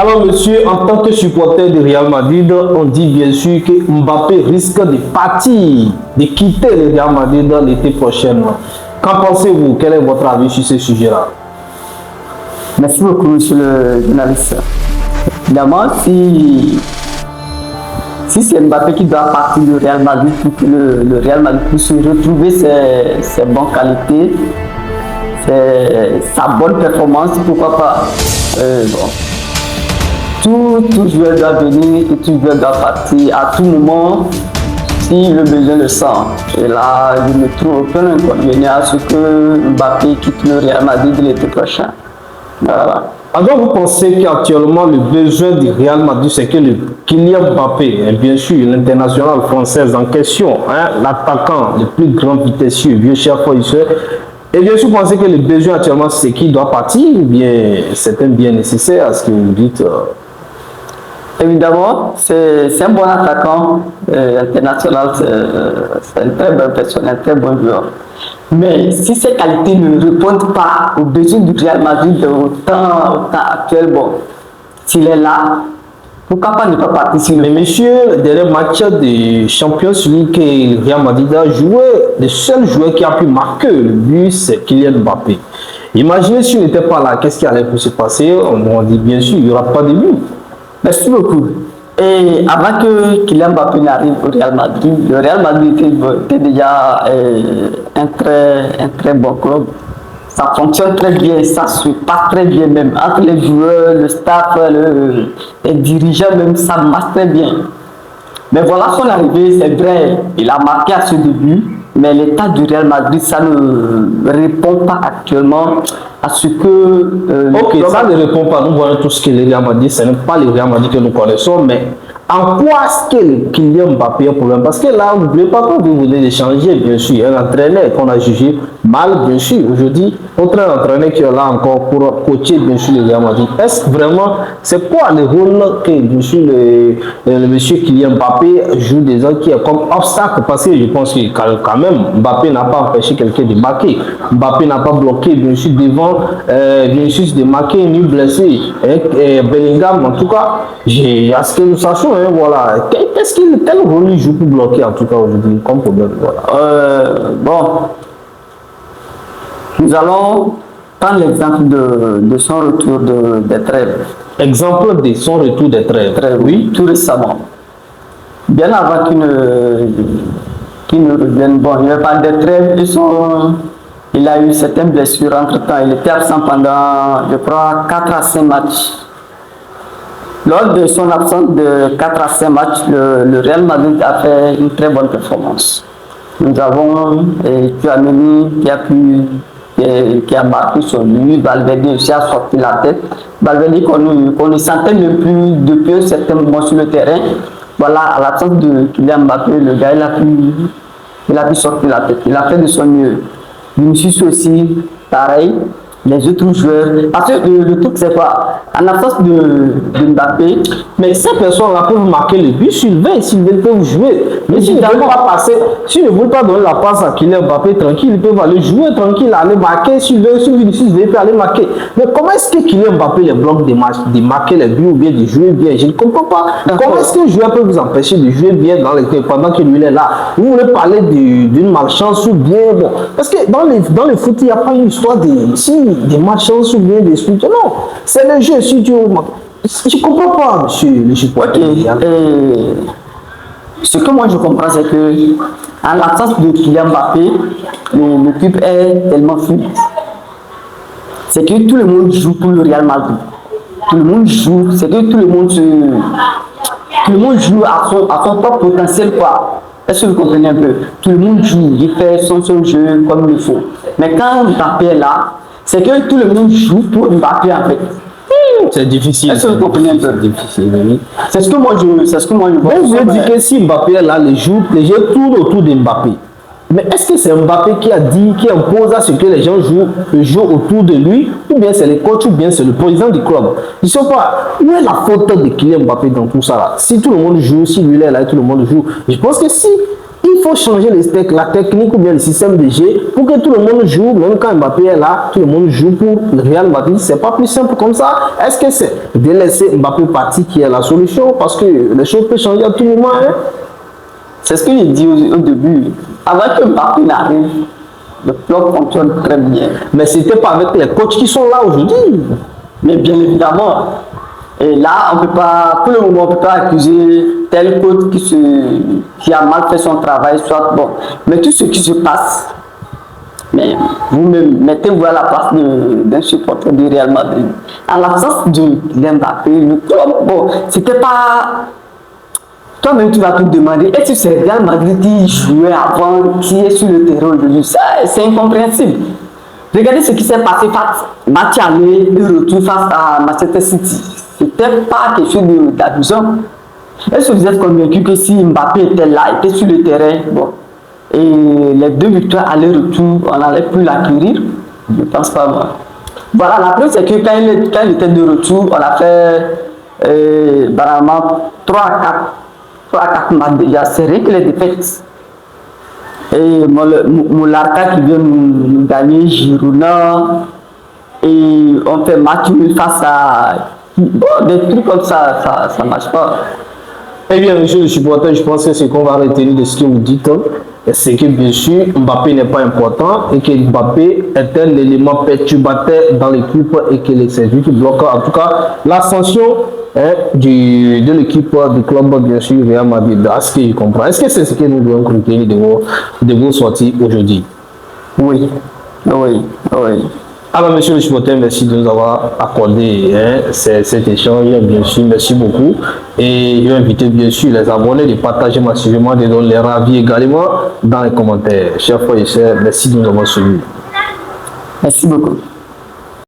Alors, monsieur, en tant que supporter du Real Madrid, on dit bien sûr que Mbappé risque de partir, de quitter le Real Madrid l'été prochain. Qu'en pensez-vous? Quel est votre avis sur ce sujet-là? Merci beaucoup, monsieur le journaliste. Évidemment, si c'est Mbappé qui doit partir du Real Madrid pour que le Real Madrid puisse retrouver ses bonnes qualités, sa bonne performance, pourquoi pas. Tout joueur doit venir et tout joueur doit partir à tout moment si le besoin le sent. Et là, je ne trouve aucun inconvénient à ce que Mbappé quitte le Real Madrid l'été prochain. Voilà. Alors, vous pensez qu'actuellement, le besoin du Real Madrid, c'est que le Kylian Mbappé, et bien sûr, l'international française en question, l'attaquant le plus grand vitessieux, vieux cher fournisseur, et bien sûr, vous pensez que le besoin actuellement, c'est qu'il doit partir, ou bien c'est un bien nécessaire à ce que vous dites? Évidemment, c'est un bon attaquant international, c'est une très bonne personne, un très bon joueur. Mais si ses qualités ne répondent pas aux besoins du Real Madrid au temps actuel, bon, s'il est là, pourquoi pas ne pas participer? Mais monsieur, le dernier match de Champions League que le Real Madrid a joué, le seul joueur qui a pu marquer le but, c'est Kylian Mbappé. Imaginez s'il n'était pas là, qu'est-ce qui allait se passer? On dit bien sûr, il n'y aura pas de but. Merci beaucoup. Et avant que Kylian Mbappé n'arrive au Real Madrid, le Real Madrid était déjà un très bon club. Ça fonctionne très bien, ça se passe très bien même. Entre les joueurs, le staff, les dirigeants même, ça marche très bien. Mais voilà son arrivée, c'est vrai, il a marqué à ce début, mais l'état du Real Madrid, ça ne répond pas actuellement à ce que... ok, ça ne répond pas. Nous voyons tout ce que le Real Madrid, ce n'est pas le Real Madrid que nous connaissons, mais en quoi est-ce que le Kylian Mbappé a un problème? Parce que là, n'oubliez pas qu'on vous venez d'échanger, bien sûr, un entraîneur qu'on a jugé mal, bien sûr. Aujourd'hui, autre entraîneur qui est là encore pour coacher, bien sûr, le Real Madrid. Est-ce vraiment, c'est quoi le rôle que, bien sûr, le monsieur Kylian Mbappé joue déjà qui est comme obstacle? Parce que je pense que quand même, Mbappé n'a pas empêché quelqu'un de marquer. Mbappé n'a pas bloqué, bien sûr, devant, bien sûr, de marquer ni blessé. Bellingham, en tout cas, à ce que nous sachions, voilà. Quel rôle il joue pour bloquer en tout cas aujourd'hui comme problème? Voilà. Bon, nous allons prendre l'exemple de son retour des trêves. Exemple de son retour des trêves. Oui, tout récemment. Bien avant qu'il ne revienne, bon, il ne pas des trêves, il a eu certaines blessures entre-temps. Il était absent pendant, je crois, 4 à 5 matchs. Lors de son absence de 4 à 5 matchs, le Real Madrid a fait une très bonne performance. Nous avons Tchouaméni qui a marqué son but, Valverde aussi a sorti la tête. Valverde qu'on ne sentait même plus depuis un certain moment sur le terrain. Voilà, à l'absence de Kylian Mbappé, le gars il a pu sortir la tête. Il a fait de son mieux. Vinicius aussi, pareil. Les autres joueurs. Parce que le truc, c'est quoi? En absence de Mbappé, mais ces personnes-là peuvent marquer le but s'ils veulent peuvent jouer. Mais s'ils ne veulent pas passer, s'ils ne veulent pas donner la passe à Kylian Mbappé tranquille, ils peuvent aller jouer tranquille, aller marquer. S'ils veulent, si Vinicius veut aller marquer. Mais comment est-ce que Kylian Mbappé les bloque des matchs, de marquer les buts ou bien de jouer bien? Je ne comprends pas. Comment est-ce qu'un joueur peut vous empêcher de jouer bien pendant que lui est là? Vous voulez parler d'une malchance ou bien bon? Parce que dans le foot, il n'y a pas une histoire des malchances ou bien des trucs. Non, c'est le jeu. Si tu... Je ne comprends pas, monsieur le supporter. Ce que moi je comprends, c'est que en l'absence de Kylian Mbappé, l'équipe est tellement fluide. C'est que tout le monde joue pour le Real Madrid. Tout le monde joue, c'est que tout le monde joue à son propre potentiel, quoi. Est-ce que vous comprenez un peu? Tout le monde joue, il fait son jeu comme il faut. Mais quand Mbappé est là, c'est que tout le monde joue pour Mbappé en fait. C'est difficile. Est-ce que vous comprenez un peu? Difficile, oui. C'est ce que moi je vois. Mais je dis que si Mbappé est là, les jeux tournent autour de Mbappé. Mais est-ce que c'est Mbappé qui a dit, qui impose à ce que les gens jouent autour de lui, ou bien c'est le coach, ou bien c'est le président du club? Je ne sais pas, où est la faute de Kylian Mbappé dans tout ça là? Si tout le monde joue, si lui est là, tout le monde joue. Je pense que si Il faut changer la technique ou bien le système de jeu pour que tout le monde joue, même quand Mbappé est là, tout le monde joue pour le Real Madrid. C'est pas plus simple comme ça. Est-ce que c'est de laisser Mbappé partir qui est la solution? Parce que les choses peuvent changer à tout moment. Hein? C'est ce que j'ai dit au début. Avant que Mbappé n'arrive, le club fonctionne très bien. Mais c'était pas avec les coachs qui sont là aujourd'hui. Mais bien évidemment. Et là, on peut pas, pour le moment, on ne peut pas accuser tel coach qui a mal fait son travail, soit bon. Mais tout ce qui se passe, mais vous-même, mettez-vous à la place d'un supporter du Real Madrid. En l'absence de Mbappé, le club, bon, c'était pas. Toi-même, tu vas te demander, est-ce que c'est Real Madrid qui jouait avant, qui est sur le terrain aujourd'hui? Ça, c'est incompréhensible. Regardez ce qui s'est passé match aller de retour face à Manchester City. C'était pas quelque chose d'amusant. Est-ce que vous êtes convaincu que si Mbappé était là, était sur le terrain, bon, et les 2 victoires aller-retour, on n'allait plus l'acquérir? Je ne pense pas, moi. Voilà, la preuve, c'est que quand il était de retour, on a fait vraiment 3 à 4 matchs déjà. C'est rien que les défaites. Et Moularka qui vient nous gagner, Girona, et on fait match nul face à. Bon, des trucs comme ça ne marche pas. Eh bien, monsieur le supporter, je pense que ce qu'on va retenir de ce que vous dites, c'est que bien sûr, Mbappé n'est pas important et que Mbappé est un élément perturbateur dans l'équipe et que c'est lui qui bloque en tout cas l'ascension de l'équipe du club, bien sûr, Real Madrid. À ce que je comprends. Est-ce que c'est ce que nous devons retenir de vos sorties aujourd'hui? Oui. Alors, monsieur le supporter, merci de nous avoir accordé cet échange, bien sûr, merci beaucoup. Et je vais inviter, bien sûr, les abonnés de partager massivement, de donner leur avis également dans les commentaires. Chers frères et sœurs, merci de nous avoir suivis. Merci beaucoup.